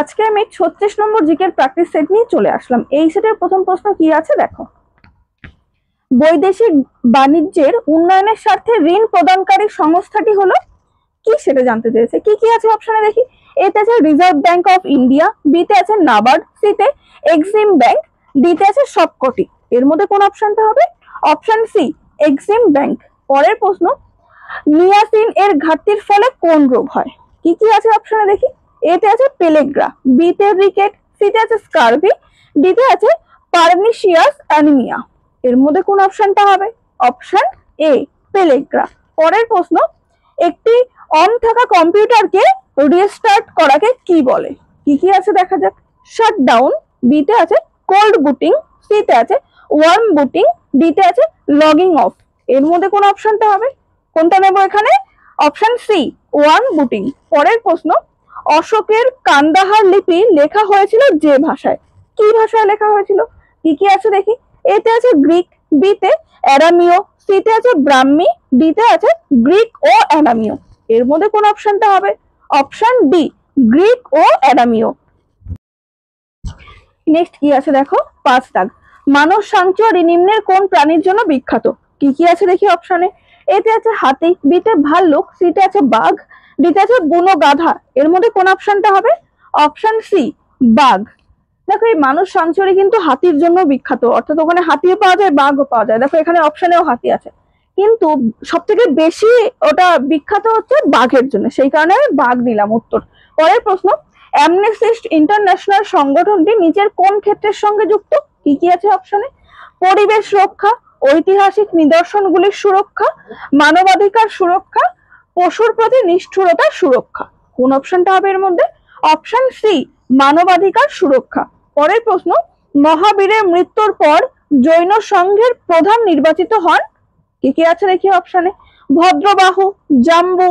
আজকে আমি 36 নম্বর জিকের প্র্যাকটিস সেট নিয়ে চলে আসলাম। এই সেটের প্রথম প্রশ্ন কি আছে দেখো। বৈদেশিক বাণিজ্যের উন্নয়নের স্বার্থে ঋণ প্রদানকারী সংস্থাটি হলো কি, সেটা জানতে চেয়েছে। কি কি আছে অপশনে দেখি। এতে আছে রিজার্ভ ব্যাংক অফ ইন্ডিয়া, বিতে আছে নাবার্ড, সিতে এক্সিম ব্যাংক, ডিতে আছে সবকটি। এর মধ্যে কোন অপশনটা হবে? Option C Exim bank. পরের প্রশ্ন, নিয়াসিন এর ঘাটতির ফলে কোন রোগ হয়? কি কি আছে অপশনে দেখি। এতে আছে পেলেগ্রা, বিতে রিকেট, সিতে আছে স্কারভি, ডিতে আছে পারনিশিয়াস অ্যানিমিয়া। এর মধ্যে কোন অপশনটা হবে? Option A পেলেগ্রা। পরের প্রশ্ন, একটি অন থাকা কম্পিউটারকে রিস্টার্ট করাকে কি বলে? কি কি আছে দেখা যাক। শাটডাউন, বিতে আছে কোল্ড বুটিং, সিতে আছে ওয়ার্ম বুটিং, ডিতে আছে লগিং অফ। এর মধ্যে কোন অপশনটা হবে? কোনটা নেব এখানে? Option C warm booting. পরের প্রশ্ন, অশোকের কান্দাহার লিপি লেখা হয়েছিল যে ভাষায়? কি ভাষায় লেখা হয়েছিল? কি কি আছে দেখি। এতে আছে গ্রিক, বিতে অ্যারামীয়, সিতে আছে ব্রাহ্মী, ডিতে আছে গ্রিক ও অ্যারামীয়। এর মধ্যে কোন অপশনটা হবে? অপশন ডি গ্রিক ও অ্যারামীয়। নেক্সট কি আছে দেখো, 5 দাগ। মানস স্যাংচুয়ারি নিম্নের কোন প্রাণীর জন্য বিখ্যাত? কি কি আছে দেখি অপশনে। এতে আছে হাতি, বিতে ভাল্লুক, সিতে আছে বাঘ, ডিতে আছে বুনো গাধা। এর মধ্যে কোন অপশনটা হবে? অপশন সি বাঘ। দেখো এই মানস স্যাংচুয়ারি কিন্তু হাতির জন্য বিখ্যাত, অর্থাৎ ওখানে হাতিও পাওয়া যায়, বাঘও পাওয়া যায়। দেখো এখানে অপশনেও হাতি আছে, কিন্তু সব থেকে বেশি ওটা বিখ্যাত হচ্ছে বাঘের জন্য, সেই কারণে আমি বাঘ নিলাম উত্তর। পরের প্রশ্ন, অ্যামনেস্টি ইন্টারন্যাশনাল সংগঠনটি নিচের কোন ক্ষেত্রের সঙ্গে যুক্ত? কি কি আছে অপশনে। পরিবেশ রক্ষা, ঐতিহাসিক নিদর্শনগুলির সুরক্ষা, মানবাধিকার সুরক্ষা, পশুর প্রতি নিষ্ঠুরতার সুরক্ষা। কোন অপশনটা হবে এর মধ্যে? অপশন সি মানবাধিকার সুরক্ষা। পরের প্রশ্ন, মহাবীরের মৃত্যুর পর জৈন সংঘের প্রধান নির্বাচিত হন? কি কি আছে দেখি অপশনে। ভদ্রবাহু, জাম্বু,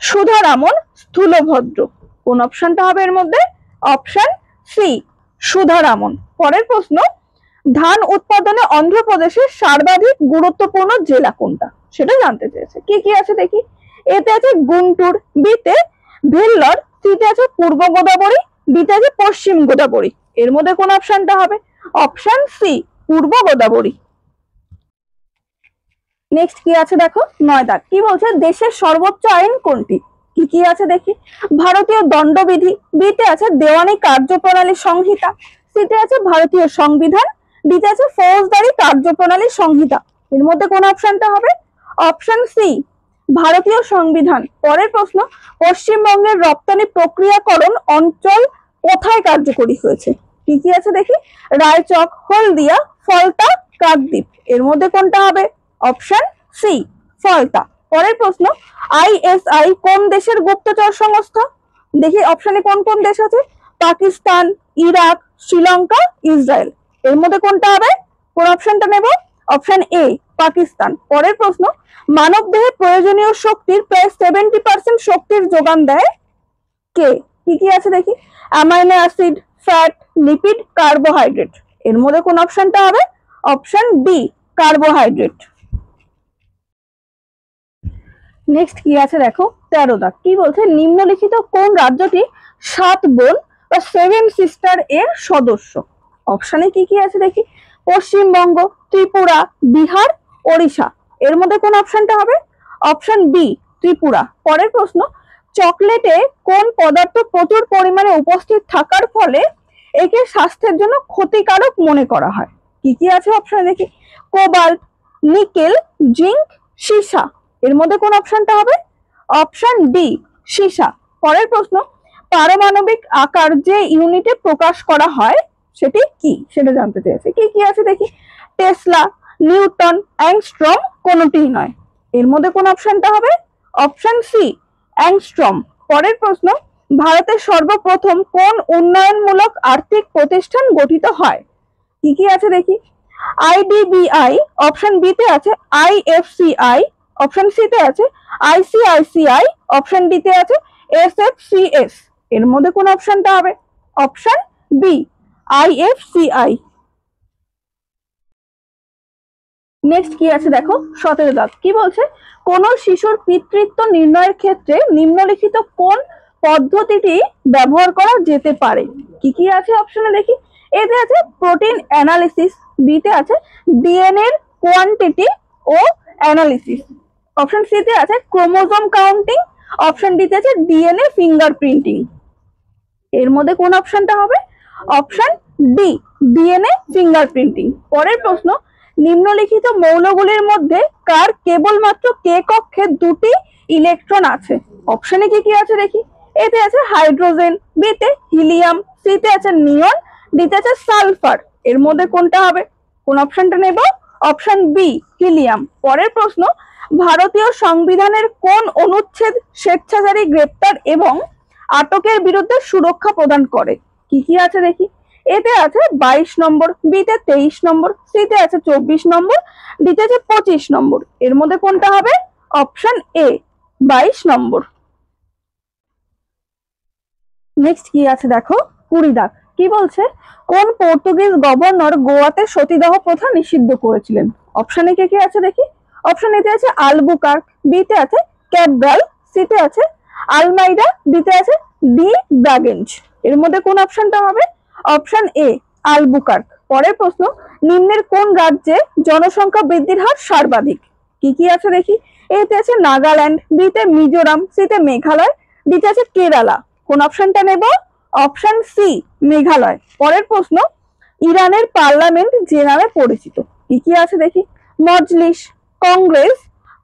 সুধারামন, স্থূলভদ্র। কোন অপশনটা হবে এর মধ্যে? Option C Sudharaman. পরের প্রশ্ন, ধান উৎপাদনে অন্ধ্রপ্রদেশের সর্বাধিক গুরুত্বপূর্ণ জেলা কোনটা? সেটা জানতে চেয়েছে। কি কি আছে দেখি। এতে আছে গুন্টুর, বিতে ভেল্লোর, সিতে আছে পূর্ব গোদাবরী, ডিতে আছে পশ্চিম গোদাবরী। এর মধ্যে কোন অপশনটা হবে? অপশন সি পূর্ব গোদাবরী। নেক্সট কি আছে দেখো, 9 দাগ। কি বলছে, দেশের সর্বোচ্চ আইন কোনটি? কি কি আছে দেখি। ভারতীয় দণ্ডবিধি, বিতে আছে দেওয়ানি কার্যপ্রণালী সংহিতা, সিতে আছে ভারতীয় সংবিধান, ডিতে আছে ফৌজদারি কার্যপ্রণালী সংহিতা। এর মধ্যে কোন অপশনটা হবে? অপশন সি ভারতীয় সংবিধান। পরের প্রশ্ন, পশ্চিমবঙ্গের রপ্তানি প্রক্রিয়াকরণ অঞ্চল কোথায় কার্যকরী হয়েছে? কি কি আছে দেখি। রায়চক, হলদিয়া, ফলতা, কাকদ্বীপ। এর মধ্যে কোনটা হবে? Option C Falta. পরের প্রশ্ন, আইএসআই কোন দেশের গুপ্তচর সংস্থা? দেখি অপশনে কোন কোন দেশ আছে। Pakistan, Iraq, Sri Lanka, Israel. এর মধ্যে কোনটা হবে? কোন অপশনটা নেব? Option A Pakistan. পরের প্রশ্ন, মানব দেহে প্রয়োজনীয় শক্তির প্রায় 70% শক্তির যোগান দেয় কে? কি কি আছে দেখি। Amino acid, fat, lipid, carbohydrate. এর মধ্যে কোন অপশনটা হবে? Option D carbohydrate. নেক্সট কি আছে দেখো, 13 দাগ। কি বলছে, নিম্নলিখিত কোন রাজ্যটি 7 বোন বা 7 সিস্টার এর সদস্য? অপশনে কি কি আছে দেখি। পশ্চিমবঙ্গ, ত্রিপুরা, বিহার, ওড়িশা। এর মধ্যে কোন অপশনটা হবে? Option B Tripura. পরের প্রশ্ন, চকলেটে কোন পদার্থ প্রচুর পরিমাণে উপস্থিত থাকার ফলে একে স্বাস্থ্যের জন্য ক্ষতিকারক মনে করা হয়? কি কি আছে অপশনে দেখি। কোবাল্ট, নিকেল, জিঙ্ক, সীসা। এর মধ্যে কোন অপশনটা হবে? অপশন ডি সীসা। পরের প্রশ্ন, পারমাণবিক আকার যে ইউনিটে প্রকাশ করা হয় সেটি কি? সেটা জানতে চেয়েছে। কি কি আছে দেখি। টেসলা, নিউটন, অ্যাংস্ট্রম, কোনটিই নয়। এর মধ্যে কোন অপশনটা হবে? Option C angstrom. পরের প্রশ্ন, ভারতের সর্বপ্রথম কোন উন্নয়নমূলক আর্থিক প্রতিষ্ঠান গঠিত হয়? কি কি আছে দেখি। আইডিবিআই, অপশন বিতে আছে আইএফসিআই, অপশন সিতে আছে আইসিআইসিআই, অপশন ডিতে আছে এসএফসিএস। এর মধ্যে কোন অপশনটা হবে? Option B IFCI. নেক্সট কি আছে দেখো, 17 দাগ। কি বলছে, কোন শিশুর পিতৃত্ব নির্ণয়ের ক্ষেত্রে নিম্নলিখিত কোন পদ্ধতিটি ব্যবহার করা যেতে পারে? কি কি আছে অপশনে দেখি। এতে আছে প্রোটিন অ্যানালিসিস, বিতে আছে ডিএনএ কোয়ান্টিটি ও অ্যানালিসিস, অপশন সি তে আছে ক্রোমোজোম কাউন্টিং, অপশন ডি তে আছে ডিএনএ ফিঙ্গারপ্রিন্টিং। এর মধ্যে কোন অপশনটা হবে? Option D, DNA fingerprinting. পরের প্রশ্ন, নিম্নলিখিত মৌলগুলির মধ্যে কার কেবলমাত্র কে কক্ষে দুটি ইলেকট্রন আছে? অপশনে কি কি আছে দেখি। এতে আছে হাইড্রোজেন, বিতে হিলিয়াম, সিতে আছে নিয়ন, ডিতে আছে সালফার। এর মধ্যে কোনটা হবে? কোন অপশনটা নেব? Option B, helium. পরের প্রশ্ন, ভারতীয় সংবিধানের কোন অনুচ্ছেদ স্বেচ্ছাচারী গ্রেপ্তার এবং আটকের বিরুদ্ধে সুরক্ষা প্রদান করে? কি কি আছে দেখি। এতে আছে 22 নম্বর, বিতে 23 নম্বর, সিতে আছে 24 নম্বর, ডিতে আছে 25 নম্বর। এর মধ্যে কোনটা হবে? Option A, 22 number. নেক্সট কি আছে দেখো, 20 দাগ। কি বলছে? কোন পর্তুগিজ গভর্নর গোয়াতে সতীদাহ প্রথা নিষিদ্ধ করেছিলেন? অপশনে কে কে আছে দেখি। অপশন এতে আছে আলবুকার্ক, বিতে আছে ক্যাবরাল, সিতে আছে আলমাইডা, ডিতে আছে ডি ব্রাগেঞ্জ। এর মধ্যে কোন অপশনটা হবে? Option A, Albuquerque. পরের প্রশ্ন, নিম্নের কোন রাজ্যে জনসংখ্যা বৃদ্ধির হার সর্বাধিক? কি কি আছে দেখি। এতে আছে নাগাল্যান্ড, বিতে মিজোরাম, সিতে মেঘালয়, ডিতে আছে কেরালা। কোন অপশনটা নেব? Option C, Meghalaya. পরের প্রশ্ন, ইরানের পার্লামেন্ট যে নামে পরিচিত? কি কি আছে দেখি। মজলিস, কংগ্রেস,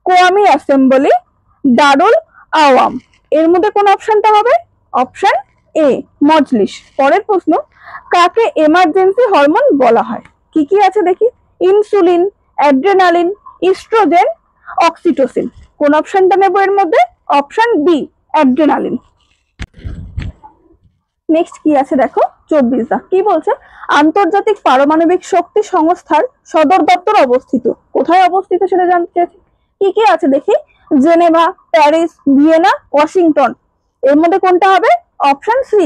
কোয়ামি অ্যাসেম্বলি, দারুল আওয়াম। এর মধ্যে কোন অপশনটা হবে? অপশন এ, মজলিস। পরের প্রশ্ন, কাকে এমার্জেন্সি হরমোন বলা হয়? কি কি আছে দেখি। Insulin, adrenaline, oestrogen, oxytocin. কোন অপশনটা নেব এর মধ্যে? Option B, adrenaline. নেক্সট কি আছে দেখো, 24 দা। কি বলছে? আন্তর্জাতিক পারমাণবিক শক্তি সংস্থার সদর দপ্তর অবস্থিত কোথায় অবস্থিত সেটা জানতে চাইছি। কি কি আছে দেখি। Geneva, Paris, Vienna, Washington. এর মধ্যে কোনটা হবে? Option C,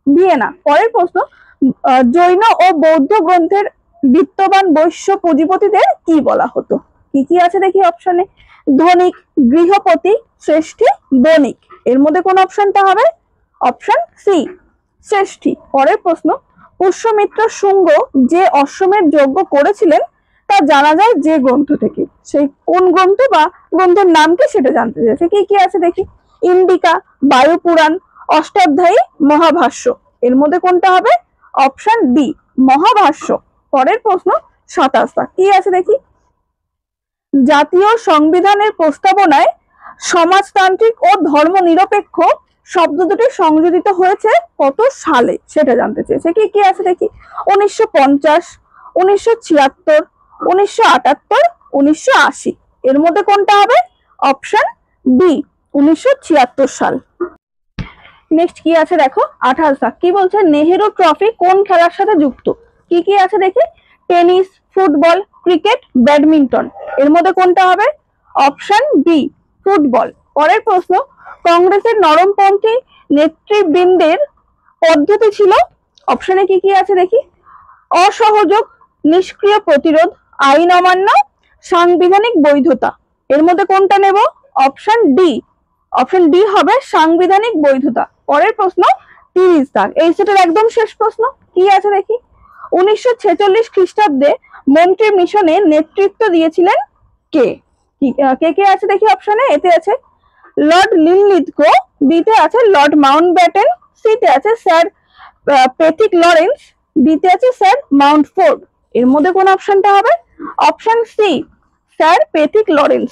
Vienna. পরের প্রশ্ন, জৈন ও বৌদ্ধ গ্রন্থের বিত্তবান বৈশ্য পুঁজিপতিদের কি বলা হতো? কি কি আছে দেখি অপশনে। ধনিক, গৃহপতি, শ্রেষ্ঠী, বণিক। এর মধ্যে কোন অপশনটা হবে? অপশন সি, শ্রেষ্ঠী। পরের প্রশ্ন, পুষ্যমিত্র শুঙ্গ যে অশ্বমেধ যজ্ঞ করেছিলেন তা জানা যায় যে গ্রন্থ থেকে? সেই কোন গ্রন্থ বা গ্রন্থের নাম কি সেটা জানতে চাইছে। কি কি আছে দেখি। ইন্ডিকা, বায়ুপুরাণ, অষ্টাধ্যায়ী, মহাভাষ্য। এর মধ্যে কোনটা হবে? Option D, মহাভাষ্য। পরের প্রশ্ন 27 কি আছে দেখি। জাতীয় সংবিধানের প্রস্তাবনায় সমাজতান্ত্রিক ও ধর্মনিরপেক্ষ শব্দ দুটি সংযোজিত হয়েছে কত সালে সেটা জানতে চেয়েছে। কি কি আছে দেখি। 1950, 1976, 1978, 1980। এর মধ্যে কোনটা হবে? অপশন বি, 1976 সাল। নেক্সট কি আছে দেখো, 28 কি বলছে? নেহেরু ট্রফি কোন খেলার সাথে যুক্ত? কি কি আছে দেখি। Tennis, football, cricket, badminton. এর মধ্যে কোনটা হবে? Option B, football. পরের প্রশ্ন, কংগ্রেসের নরমপন্থী নেতৃবৃন্দের পদ্ধতি ছিল? অপশনে কি কি আছে দেখি। অসহযোগ, নিষ্ক্রিয় প্রতিরোধ, আইন অমান্য, সাংবিধানিক বৈধতা। এর মধ্যে কোনটা নেব? অপশন ডি, অপশন ডি হবে সাংবিধানিক বৈধতা। পরের প্রশ্ন 30 দাগ, এই সেটের একদম শেষ প্রশ্ন। কি আছে দেখি। 1946 খ্রিস্টাব্দে মন্ত্রী মিশনে নেতৃত্ব দিয়েছিলেন কে? কে কে আছে দেখি অপশনে। এতে আছে লর্ড লিনলিথগো, বিতে আছে লর্ড মাউন্টব্যাটেন, সিতে আছে স্যার প্যাট্রিক লরেন্স, ডিতে আছে স্যার মাউন্টফোর্ড। এর মধ্যে কোন অপশনটা হবে? Option C, Sir Patrick Lawrence.